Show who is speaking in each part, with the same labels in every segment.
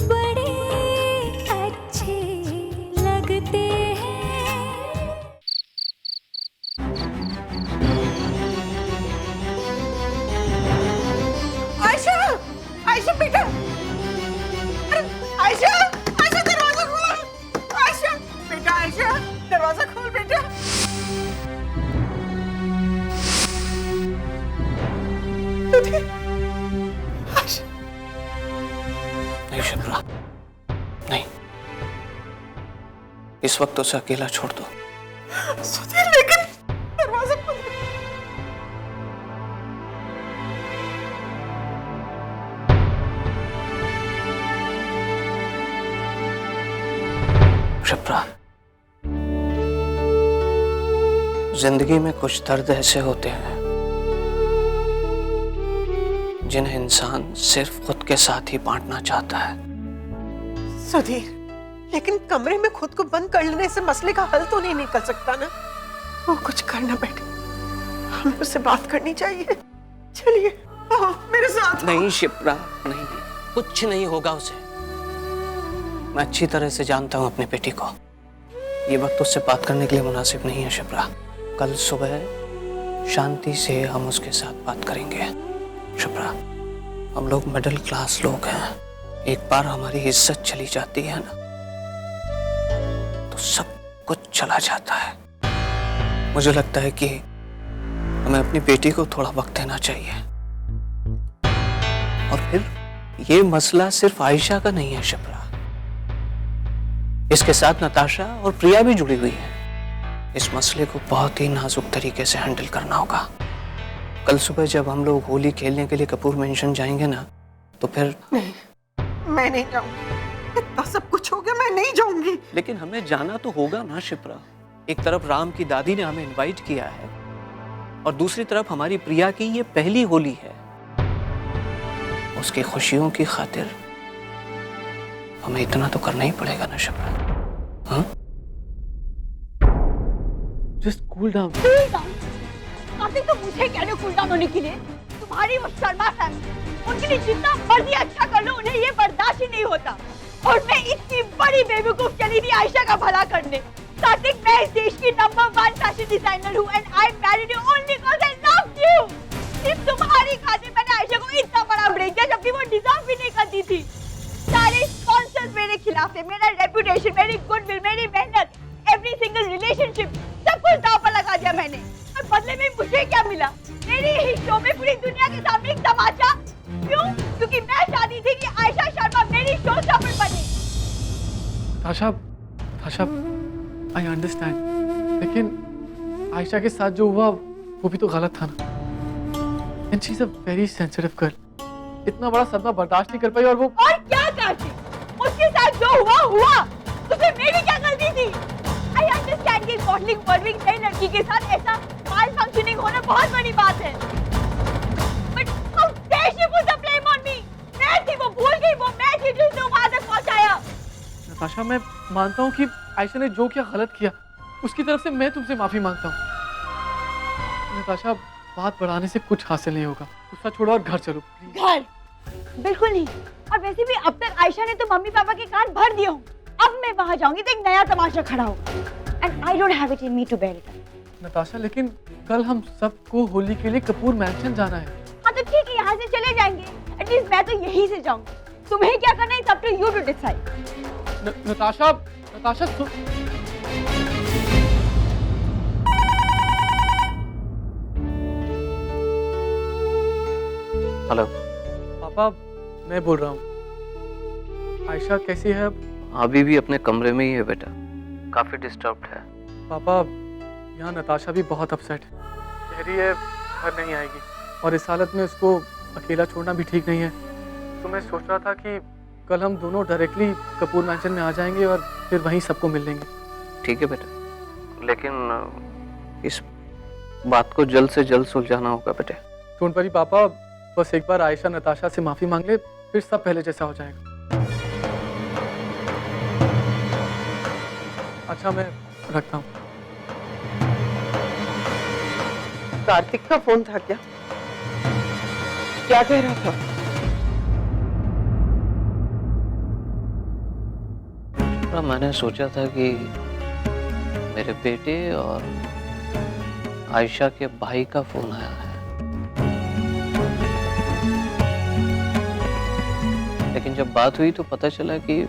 Speaker 1: बड़े अच्छे लगते हैं।
Speaker 2: आयशा, आयशा बेटा, अरे आयशा, आयशा दरवाजा खोल। आयशा बेटा, आयशा दरवाजा खोल बेटा। आयशा,
Speaker 3: नहीं शिप्रा, नहीं, इस वक्त उसे अकेला छोड़ दो।
Speaker 2: सुधीर लेकिन दरवाजा खोल।
Speaker 3: शिप्रा, जिंदगी में कुछ दर्द ऐसे होते हैं जिन्हें इंसान सिर्फ खुद के साथ ही बांटना चाहता है।
Speaker 2: सुधीर, लेकिन कमरे में खुद को बंद कर लेने से मसले का हल तो नहीं निकल सकता ना। वो कुछ करना बेटे, हमें उससे बात करनी चाहिए। चलिए आओ मेरे साथ।
Speaker 3: नहीं शिप्रा, नहीं, कुछ नहीं होगा उसे। मैं अच्छी तरह से जानता हूं अपनी बेटी को। ये वक्त उससे बात करने के लिए मुनासिब नहीं है शिप्रा। कल सुबह शांति से हम उसके साथ बात करेंगे। शिप्रा, हम लोग मिडिल क्लास लोग हैं। एक बार हमारी इज्जत चली जाती है ना, तो सब कुछ चला जाता है। मुझे लगता है कि हमें अपनी बेटी को थोड़ा वक्त देना चाहिए। और फिर ये मसला सिर्फ आयशा का नहीं है शिप्रा, इसके साथ नताशा और प्रिया भी जुड़ी हुई है। इस मसले को बहुत ही नाजुक तरीके से हैंडल करना होगा। कल सुबह जब हम लोग होली खेलने के लिए कपूर मेंशन जाएंगे ना, तो फिर
Speaker 2: नहीं, मैं नहीं जाऊंगी। इतना सब कुछ हो गया, मैं नहीं जाऊंगी।
Speaker 3: लेकिन हमें जाना तो होगा ना शिप्रा। एक तरफ राम की दादी ने हमें इनवाइट किया है और दूसरी तरफ हमारी प्रिया की ये पहली होली है। उसकी खुशियों की खातिर हमें इतना तो करना ही पड़ेगा ना शिप्रा। हाँ?
Speaker 4: Just cool down.
Speaker 5: कार्तिक, तो मुझे कह रहे हो कूल डाउन होने के लिए? तुम्हारी वो शर्मा फैमिली, उनके लिए जितना मर्जी अच्छा कर लो, उन्हें ये बर्दाश्त ही नहीं होता। और मैं इतनी बड़ी बेवकूफ चली थी आयशा का भला करने। कार्तिक, मैं इस देश की नंबर 1 फैशन डिजाइनर हूँ and I married you only because I love you. सिर्फ तुम्हारी खातिर मैंने आयशा को इतना बड़ा ब्रेक दिया जबकि वो डिजर्व भी नहीं करती थी। सारे स्पॉन्सर्स मेरे खिलाफ थे, मेरा रेपुटेशन, मेरी गुडविल, मेरी मेहनत, एवरी सिंगल रिलेशनशिप, सब कुछ दांव पर लगा दिया मैंने। और बदले में मुझे क्या मिला? मेरी ही शो में पूरी दुनिया के सामने एक तमाचा। क्यों? क्योंकि मैं चाहती थी कि आयशा शर्मा मेरी शो स्टॉपर बने।
Speaker 4: ताशा, ताशा, आई अंडरस्टैंड, लेकिन आयशा के साथ जो हुआ वो भी तो गलत था ना। And she is a very sensitive girl. इतना बड़ा सदमा बर्दाश्त नहीं कर पाई और वो।
Speaker 5: और क्या करती? उसके साथ जो हुआ हुआ, उसमें मेरी क्या गलती थी? आई अंडरस्टैंड कि मॉडलिंग वर्विंग नई लड़की के साथ ऐसा माल फंक्शनिंग होना बहुत बड़ी बात है। But how dare she put the blame on me? मैं थी, वो भूल गई, वो मैं थी जिसने वहां तक पहुंचाया।
Speaker 4: नताशा, मैं मानता हूँ कि आयशा ने जो किया गलत किया, उसकी तरफ से मैं तुमसे माफी मांगता हूँ। नताशा, बात बढ़ाने से कुछ हासिल नहीं होगा। गुस्सा छोड़ो और घर चलो प्लीज।
Speaker 5: घर? बिल्कुल नहीं। और वैसे भी अब तक आयशा ने तो मम्मी पापा के कान भर दिए होंगे। अब मैं वहां जाऊंगी तो एक नया तमाशा खड़ा होगा। And I don't have it in me to bear it.
Speaker 4: Natasha, लेकिन कल हम सबको होली के लिए कपूर मैंशन जाना है।
Speaker 5: हाँ तो ठीक है, यहाँ से चले जाएंगे। एटलीस्ट मैं तो यहीं से जाऊंगी। तुम्हें क्या करना है, it's up to you to decide.
Speaker 4: Natasha, Natasha
Speaker 3: hello
Speaker 4: पापा, मैं बोल रहा हूँ। आयशा कैसी है अब?
Speaker 3: अभी भी अपने कमरे में ही है बेटा, काफी डिस्टर्ब्ड है।
Speaker 4: पापा, यहाँ नताशा भी बहुत अपसेट है। कह रही है घर नहीं आएगी और इस हालत में उसको अकेला छोड़ना भी ठीक नहीं है। तो मैं सोच रहा था कि कल हम दोनों डायरेक्टली कपूर मैंशन में आ जाएंगे और फिर वहीं सबको मिल लेंगे।
Speaker 3: ठीक है बेटा, लेकिन इस बात को जल्द से जल्द सुलझाना होगा बेटे।
Speaker 4: डोंट वरी पापा, बस एक बार आयशा नताशा से माफी मांग ले, फिर सब पहले जैसा हो जाएगा। अच्छा, मैं रखता हूँ।
Speaker 2: कार्तिक का फोन था क्या? क्या कह रहा था?
Speaker 3: शिप्रा, मैंने सोचा था कि मेरे बेटे और आयशा के भाई का फोन आया है, लेकिन जब बात हुई तो पता चला कि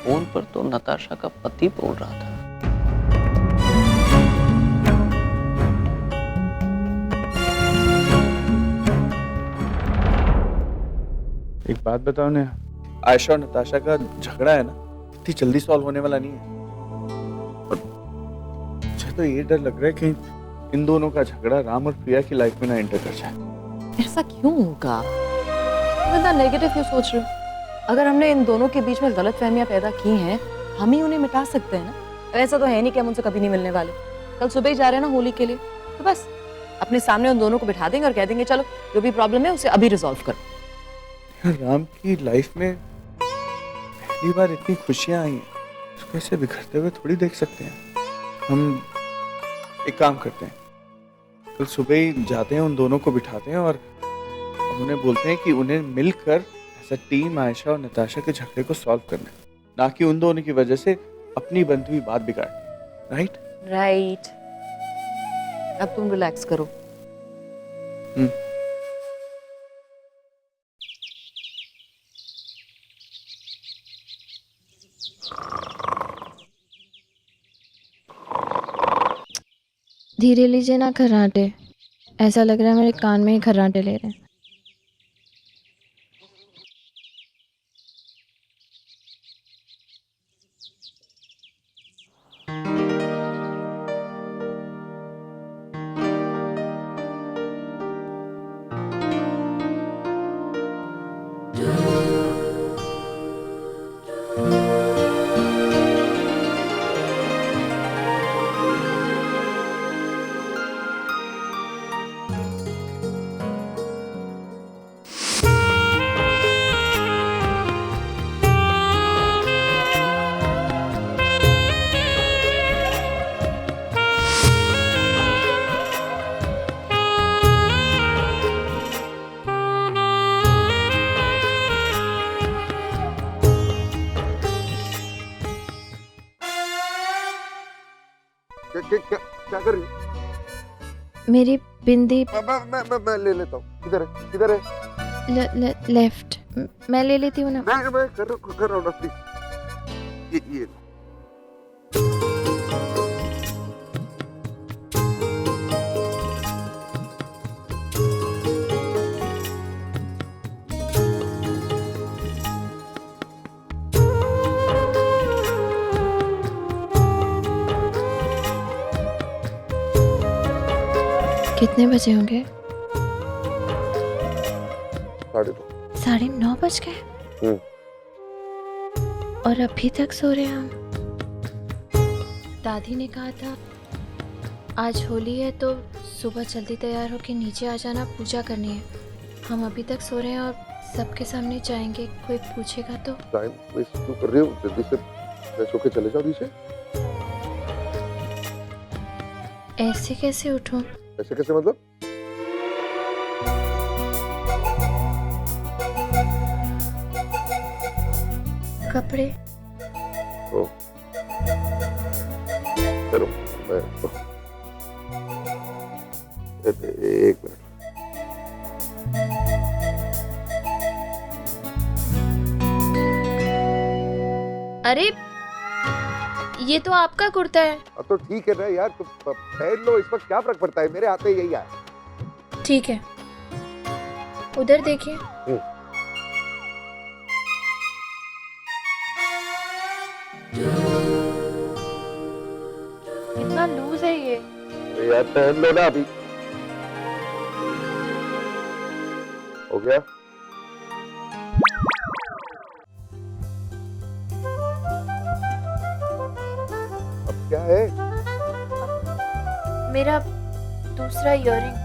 Speaker 3: फोन पर तो नताशा का पति बोल रहा था।
Speaker 6: एक बात बताओ ने, आयशा और नताशा का झगड़ा है ना, इतनी जल्दी सॉल्व होने वाला नहीं है। और मुझे तो ये डर लग रहा है कि इन दोनों का झगड़ा राम और प्रिया की लाइफ में ना एंटर कर जाए।
Speaker 7: ऐसा क्यों होगा? तुम इतना नेगेटिव क्यों सोच रहे हो? अगर हमने इन दोनों के बीच में गलत फहमियां पैदा की हैं, हम ही उन्हें मिटा सकते हैं ना। ऐसा तो है नहीं कि हम उनसे कभी नहीं मिलने वाले। कल सुबह ही जा रहे हैं ना होली के लिए, तो बस अपने सामने उन दोनों को बिठा देंगे और कह देंगे चलो जो भी प्रॉब्लम है उसे अभी रिजॉल्व करो।
Speaker 6: राम की लाइफ में पहली बार इतनी खुशियां आई हैं, उसको ऐसे बिखरते हुए थोड़ी देख सकते हैं। हम एक काम करते हैं, कल सुबह ही जाते हैं, उन दोनों को बिठाते हैं और उन्हें बोलते हैं कि उन्हें मिलकर ऐसा टीम आयशा और नताशा के झगड़े को सॉल्व करना है, ना कि उन दोनों की वजह से अपनी बनती हुई बात बिगाड़नी। Right
Speaker 7: right. अब तुम रिलैक्स करो।
Speaker 8: धीरे लीजिए ना खर्राटे, ऐसा लग रहा है मेरे कान में ही खर्राटे ले रहे हैं।
Speaker 9: क्या कर रही है?
Speaker 8: मेरी बिंदी
Speaker 9: मैं ले लेता हूँ। किधर है?
Speaker 8: लेफ्ट। मैं ले लेती हूँ ना।
Speaker 9: मैं कर रहा हूँ ना, प्लीज। ये
Speaker 8: कितने बजे होंगे?
Speaker 9: 9:30।
Speaker 8: 9:30 बज गए और अभी तक सो रहे हैं हम। दादी ने कहा था आज होली है तो सुबह जल्दी तैयार होके नीचे आ जाना, पूजा करनी है। हम अभी तक सो रहे हैं और सबके सामने जाएंगे, कोई पूछेगा तो।
Speaker 9: टाइम वेस्ट क्यों कर रही हो? जल्दी से फ्रेश होके चले जाओ नीचे।
Speaker 8: ऐसे कैसे उठूं?
Speaker 9: ऐसे कैसे मतलब?
Speaker 8: कपड़े।
Speaker 9: ओ, चलो मैं एक मिनट।
Speaker 8: अरे ये तो आपका कुर्ता है।
Speaker 9: अब तो ठीक है ना यार, तुम पहन लो, इस वक्त क्या फर्क पड़ता है, मेरे हाथ में यही आया।
Speaker 8: ठीक है, उधर देखिए।
Speaker 7: कितना लूज है ये।
Speaker 9: यार पहन लो ना अभी। हो गया? अब क्या है?
Speaker 8: मेरा दूसरा इयररिंग।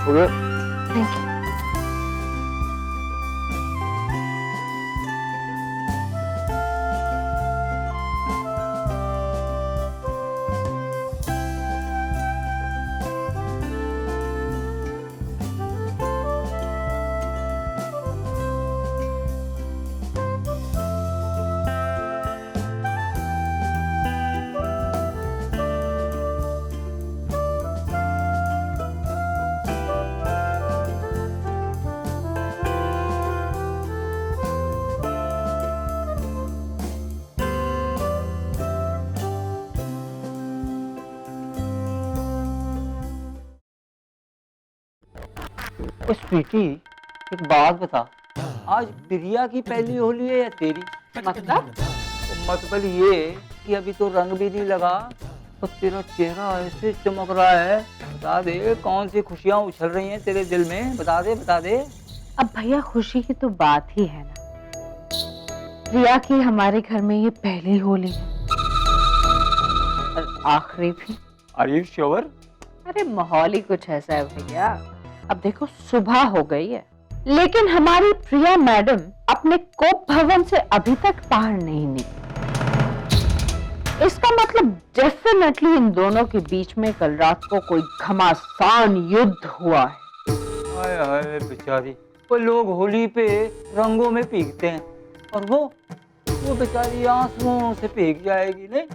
Speaker 9: हो गया?
Speaker 8: Thank you.
Speaker 10: ओ स्वीटी, एक बात बता, आज प्रिया की पहली होली है या तेरी? मतलब ये कि अभी तो रंग भी नहीं लगा और तेरा चेहरा ऐसे चमक रहा है। बता दे, कौन सी खुशियां उछल रही हैं तेरे दिल में? बता दे बता दे।
Speaker 5: अब भैया खुशी की तो बात ही है ना, प्रिया की हमारे घर में ये पहली होली है और आखिरी भी।
Speaker 10: Are you sure?
Speaker 5: अरे माहौल ही कुछ ऐसा है भैया। अब देखो सुबह हो गई है, लेकिन हमारी प्रिया मैडम अपने कोप भवन से अभी तक बाहर नहीं निकली। इसका मतलब डेफिनेटली इन दोनों के बीच में कल रात को कोई घमासान युद्ध हुआ है।
Speaker 10: हाय हाय बेचारी, वो लोग होली पे रंगों में भीगते हैं और वो बेचारी आंसुओं से भीग जाएगी नहीं?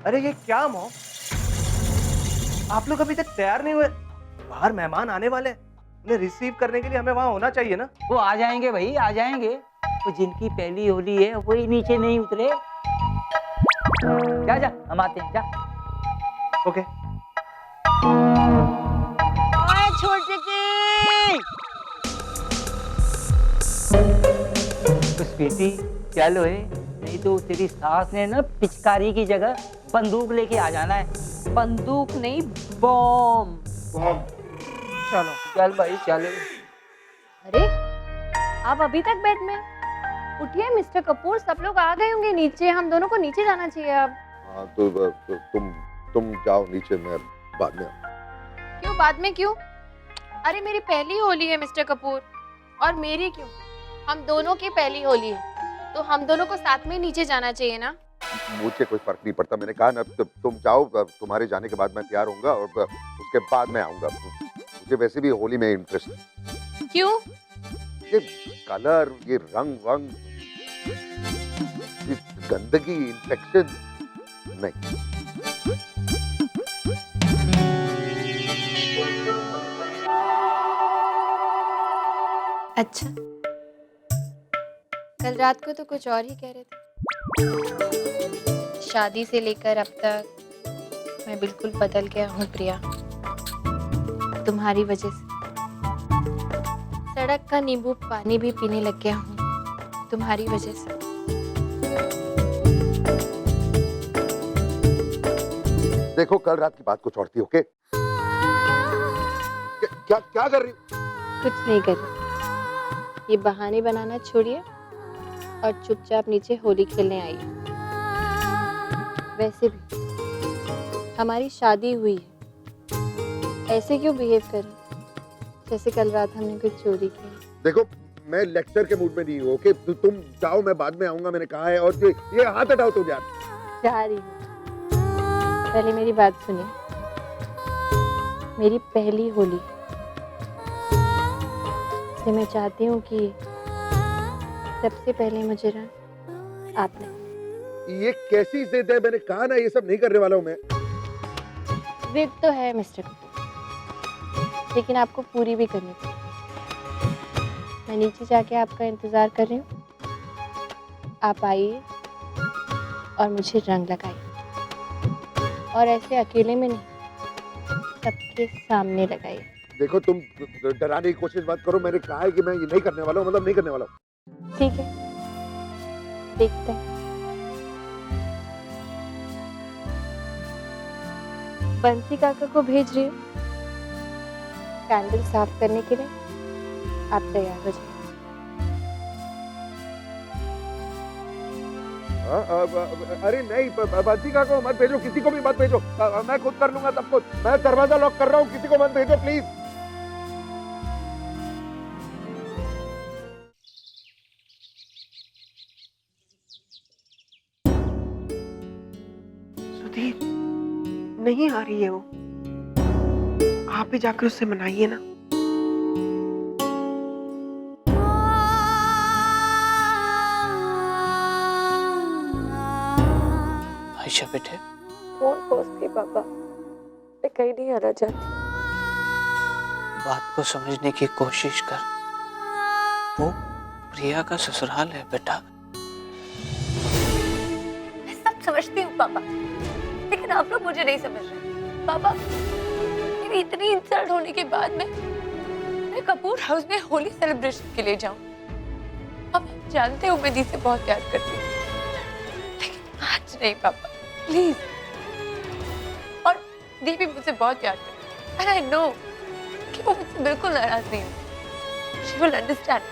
Speaker 3: अरे ये क्या मॉम, आप लोग अभी तक तैयार नहीं हुए? बाहर मेहमान आने वाले हैं, उन्हें रिसीव करने के लिए हमें वहां होना चाहिए ना।
Speaker 10: वो आ जाएंगे भाई, आ जाएंगे। वो जिनकी पहली होली है वही नीचे नहीं उतरे। जा जा, हम आते हैं, जा।
Speaker 3: ओके।
Speaker 10: छोटे तो स्वीटी चलो है, नहीं तो तेरी सास ने ना पिचकारी की जगह बंदूक लेके आ जाना है।
Speaker 5: बंदूक नहीं, बॉम्ब।
Speaker 10: चलो चल भाई चलो।
Speaker 7: अरे आप अभी तक बेड में? उठिए मिस्टर कपूर, सब लोग आ गए होंगे नीचे, हम दोनों को नीचे जाना चाहिए अब।
Speaker 9: हाँ तो तुम जाओ नीचे, मैं बाद में आऊँ।
Speaker 8: क्यों बाद में क्यों? अरे मेरी पहली होली है मिस्टर कपूर। और मेरी क्यों? हम दोनों की पहली होली है, तो हम दोनों को साथ में नीचे जाना चाहिए ना।
Speaker 9: मुझे कोई फर्क नहीं पड़ता, मैंने कहा ना तुम जाओ, तुम्हारे जाने के बाद मैं तैयार होऊंगा और उसके बाद मैं आऊंगा। मुझे वैसे भी होली में इंटरेस्ट है।
Speaker 8: क्यों?
Speaker 9: ये कलर, ये रंग वंग, ये गंदगी, इन्फेक्शन नहीं।
Speaker 8: अच्छा, कल रात को तो कुछ और ही कह रहे थे। शादी से लेकर अब तक मैं बिल्कुल बदल गया हूँ प्रिया, तुम्हारी वजह से। सड़क का नींबू पानी भी पीने लग गया हूँ तुम्हारी वजह से।
Speaker 9: देखो कल रात की बात कुछ और थी, ओके? क्या क्या कर रही?
Speaker 8: कुछ नहीं कर रही। ये बहाने बनाना छोड़िए और चुपचाप नीचे होली खेलने आइए। वैसे भी हमारी शादी हुई है, ऐसे क्यों बिहेव करें जैसे कल रात हमने कुछ चोरी की?
Speaker 9: देखो मैं लेक्चर के मूड में नहीं हूँ, ओके? तुम जाओ, मैं बाद में आऊंगा, मैंने कहा है। और ये हाथ हटाओ तुम यार।
Speaker 8: जा रही हूँ, पहले मेरी बात सुनिए। मेरी पहली होली, इसलिए मैं चाहती हूँ कि सबसे पहले मुझे रंग आपने।
Speaker 9: ये कैसी जिद है? मैंने कहा ना ये सब नहीं करने वाला हूँ मैं।
Speaker 8: जिद तो है मिस्टर कपूर, लेकिन आपको पूरी भी करनी चाहिए। मैं नीचे जाके आपका इंतजार कर रही हूँ, आप आइए और मुझे रंग लगाइए। और ऐसे अकेले में नहीं, सबके सामने लगाइए।
Speaker 9: देखो तुम डराने की कोशिश मत करो, मैंने कहा है कि मैं ये नहीं करने वाला हूँ, मतलब नहीं करने वाला हूँ।
Speaker 8: ठीक है, देखते हैं। बंसी काका को भेज रही हूँ कैंडल साफ करने के लिए, आप तैयार हो जाइए।
Speaker 9: अरे नहीं, बंसी काका को मत भेजो, किसी को भी मत भेजो। मैं खुद कर लूंगा सब कुछ। मैं दरवाजा लॉक कर रहा हूँ, किसी को मत भेजो प्लीज।
Speaker 2: सुधीर, नहीं आ रही है वो, आप ही जाकर उससे मनाइए ना।
Speaker 3: आयशा बेटे,
Speaker 7: फोन पोस्ट पापा, मैं कहीं नहीं आना चाहती।
Speaker 3: बात को समझने की कोशिश कर। वो प्रिया का ससुराल है बेटा।
Speaker 7: मैं सब समझती हूँ पापा, लेकिन आप लोग मुझे नहीं समझ रहे। पापा, ये
Speaker 11: मेरी इतनी इंसल्ट होने के बाद मैं कपूर हाउस में होली सेलिब्रेशन के लिए जाऊं। अब आप जानते हो मैं दी से बहुत प्यार करती हूँ, लेकिन आज नहीं पापा, प्लीज। और दी भी मुझसे बहुत प्यार करती है, and I know कि वो मुझसे बिल्कुल नाराज नहीं है। She will understand.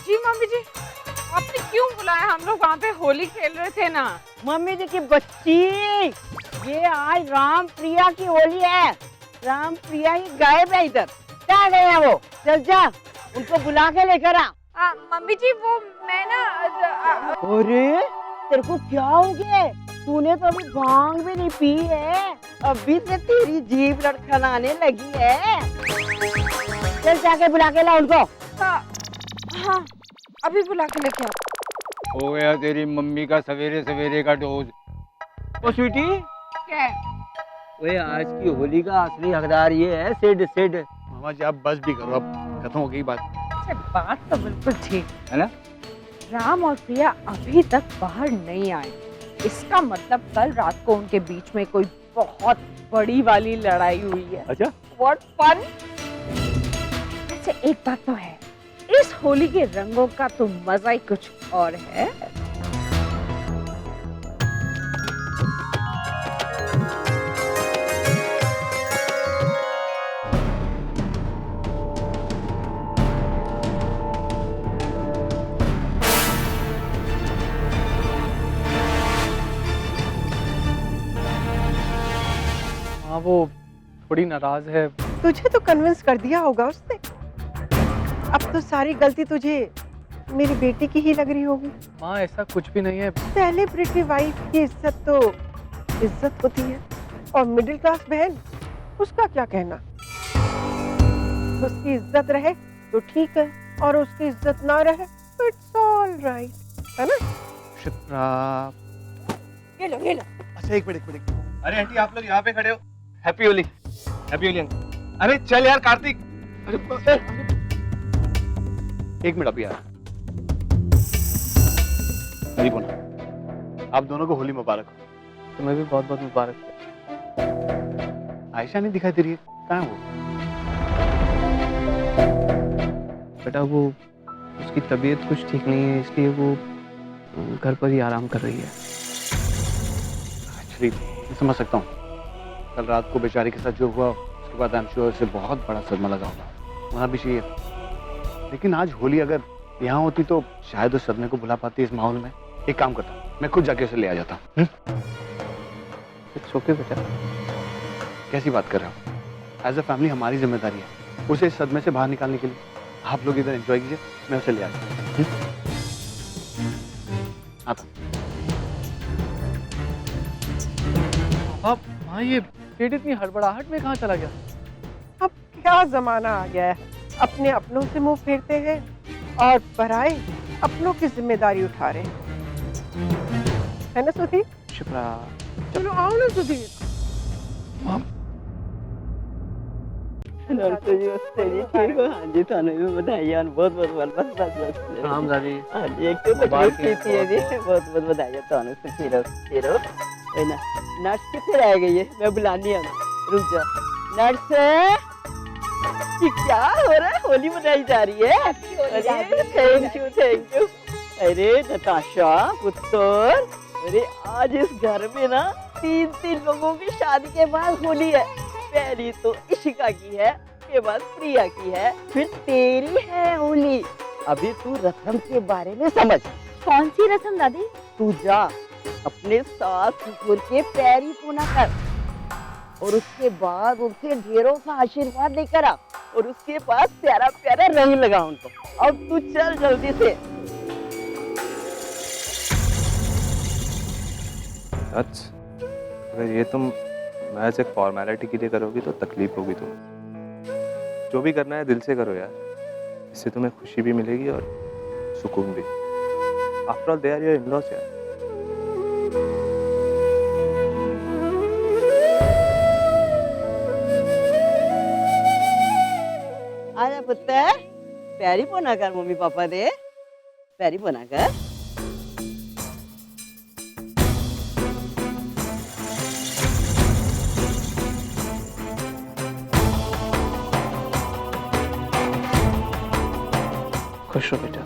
Speaker 5: जी मम्मी जी, आपने क्यों बुलाया? हम लोग वहाँ पे होली खेल रहे थे ना।
Speaker 12: मम्मी जी की बच्ची, ये आज राम प्रिया की होली है। राम प्रिया ही गायब है इधर, क्या गए हैं वो? चल जा, उनको बुला के लेकर आ।
Speaker 5: मम्मी जी वो मैं ना
Speaker 12: अरे तेरे को क्या हो गया? तूने तो अभी भांग भी नहीं पी है, अभी से तेरी जीभ लड़खड़ाने लगी है। चल जाके बुला के ला उनको।
Speaker 5: हाँ अभी बुला के लेके आओ।
Speaker 10: हो गया तेरी मम्मी का सवेरे सवेरे का डोज। ओ स्वीटी,
Speaker 5: क्या है?
Speaker 10: ओए आज की होली का असली हकदार ये है सिड। सिड
Speaker 6: मामा जी आप बस भी करो, अब खत्म हो गई बात।
Speaker 5: अच्छा, बात तो बिल्कुल ठीक
Speaker 10: है ना?
Speaker 5: राम और प्रिया अभी तक बाहर नहीं आए, इसका मतलब कल रात को उनके बीच में कोई बहुत बड़ी वाली लड़ाई हुई है।
Speaker 10: अच्छा,
Speaker 5: व्हाट फन। अच्छा एक बात तो है, इस होली के रंगों का तो मजा ही कुछ और है।
Speaker 4: हाँ वो थोड़ी नाराज है।
Speaker 2: तुझे तो कन्विंस कर दिया होगा उसने। अब तो सारी गलती तुझे मेरी बेटी की ही लग रही होगी।
Speaker 4: माँ ऐसा कुछ भी नहीं है।
Speaker 2: सेलिब्रिटी वाइफ की इज्जत तो इज्जत होती है, और मिडिल क्लास बहन उसका क्या कहना। उसकी इज्जत रहे तो ठीक है, और उसकी इज्जत ना रहे तो इट्स ऑल राइट, है ना?
Speaker 6: शिप्रा,
Speaker 5: ये लो ये लो।
Speaker 6: अच्छा एक मिनट। अरे आंटी आप लोग यहाँ पे खड़े हो। Happy Holi, happy Holi uncle. अरे चल यार कार्तिक, अरे एक मिनट अभी यार। मेरी बोला, आप दोनों को होली मुबारक हो।
Speaker 4: तुम्हें भी बहुत बहुत मुबारक।
Speaker 6: आयशा नहीं दिखाई दे रही है, कहाँ है वो?
Speaker 3: बेटा वो उसकी तबीयत कुछ ठीक नहीं है, इसलिए वो घर पर ही आराम कर रही है।
Speaker 6: एक्चुअली मैं समझ सकता हूँ, कल रात को बेचारी के साथ जो हुआ उसके बाद आई एम श्योर उसे बहुत बड़ा सदमा लगा होगा। होना भी चाहिए, लेकिन आज होली अगर यहाँ होती तो शायद उस सदमे को भुला पाती इस माहौल में। एक काम करता हूँ, मैं खुद जाके उसे ले आ जाता हूँ।
Speaker 3: इट्स ओके बेटा।
Speaker 6: कैसी बात कर रहे हो? एज अ फैमिली हमारी जिम्मेदारी है उसे इस सदमे से बाहर निकालने के लिए। आप लोग इधर एंजॉय कीजिए, मैं उसे ले आ जाता हूँ। आता।
Speaker 4: अब हाँ ये पेट इतनी हड़बड़ाहट में कहाँ चला गया?
Speaker 2: अब क्या जमाना आ गया है, अपने अपनों से मुंह फेरते हैं और पराए अपनों की जिम्मेदारी उठा रहे हैं, है ना सुधीर?
Speaker 3: शिप्रा,
Speaker 2: चलो आओ ना सुधीर।
Speaker 12: ठीक हो? हाँ जी, थाने में बधाइयाँ, बहुत बहुत बधाई।
Speaker 3: राम दादी।
Speaker 12: हाँ जी, एक तो तकलीफ की थी ये भी, बहुत बहुत बधाइयाँ थाने से। फिरो है ना। नर्स कितने रह गई है, मैं बुलानी है। रुक जा नर्स, ये क्या हो रहा है? होली मनाई जा रही है। अरे थैंक यू। अरे नताशा पुत्र, अरे आज इस घर में ना 3 लोगों की शादी के बाद होली है। पहली तो इशिका की है, के बाद प्रिया की है, फिर तेरी है होली। अभी तू रस्म के बारे में समझ।
Speaker 5: कौन सी रस्म दादी?
Speaker 12: तू जा अपने सास ससुर के पैरी पूना कर, और उसके बाद उनसे ढेरों सा आशीर्वाद लेकर आ, और उसके बाद प्यारा प्यारा रंग लगा उनको। अब तू चल जल्दी से।
Speaker 13: अगर ये तुम महज एक फॉर्मेलिटी के लिए करोगी तो तकलीफ होगी। तुम जो भी करना है दिल से करो यार, इससे तुम्हें खुशी भी मिलेगी और सुकून भी। After all they are your in-laws यार।
Speaker 12: पुत्र प्यारी पोना कर मम्मी पापा दे प्यारी पोना कर
Speaker 3: खुश रहो बेटा।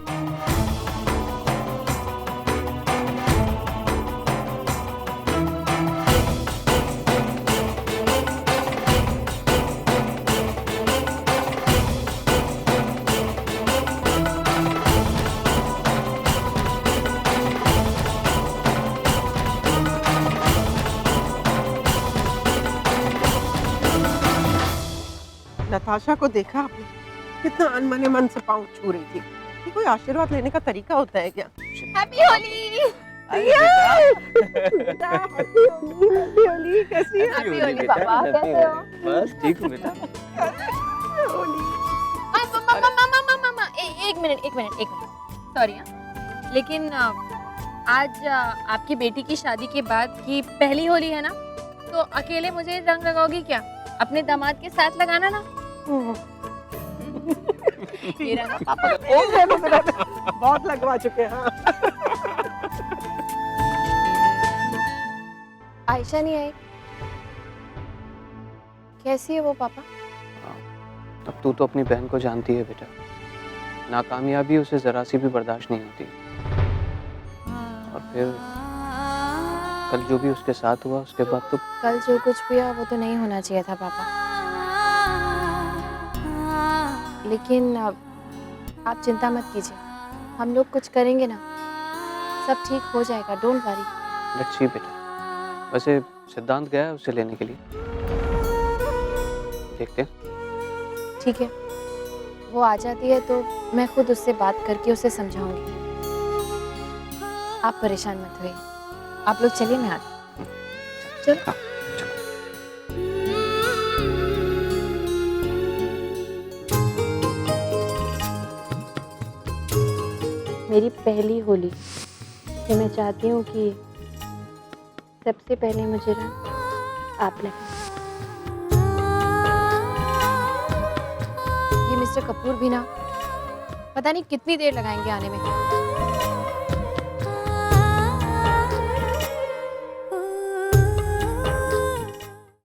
Speaker 2: नताशा को देखा आपने कितना अनमने मन से पाँव छू रही थी। ये कोई आशीर्वाद लेने का तरीका होता है क्या?
Speaker 11: हैप्पी होली।
Speaker 2: हैप्पी होली कैसी है?
Speaker 11: हैप्पी होली पापा, कैसे हो?
Speaker 3: बस ठीक हूँ बेटा।
Speaker 11: मामा एक मिनट सॉरी हाँ, लेकिन आज आपकी बेटी की शादी के बाद की पहली होली है ना, तो अकेले मुझे रंग लगाओगी क्या? अपने दामाद के साथ लगाना ना। ये रंग पापा
Speaker 2: बहुत लगवा चुके हैं।
Speaker 8: आयशा नहीं आई, कैसी है वो पापा?
Speaker 3: अब तू तो अपनी बहन को जानती है बेटा, नाकामयाबी उसे जरा सी भी बर्दाश्त नहीं होती। और फिर कल जो भी उसके साथ हुआ उसके बाद तो
Speaker 8: कल जो कुछ भी हुआ वो तो नहीं होना चाहिए था पापा, लेकिन आप चिंता मत कीजिए, हम लोग कुछ करेंगे ना, सब ठीक हो जाएगा, डोंट वरी।
Speaker 3: लेट्स सी बेटा। वैसे सिद्धांत गया है उसे लेने के लिए, देखते हैं।
Speaker 8: ठीक है, वो आ जाती है तो मैं खुद उससे बात करके उसे समझाऊंगी। आप परेशान मत होइए, आप लोग चलिए, मैं आती हूँ। चलो। मेरी पहली होली, तो मैं चाहती हूँ कि सबसे पहले मुझे रंग आप लगाएं। ये मिस्टर कपूर भी ना पता नहीं कितनी देर लगाएंगे आने में।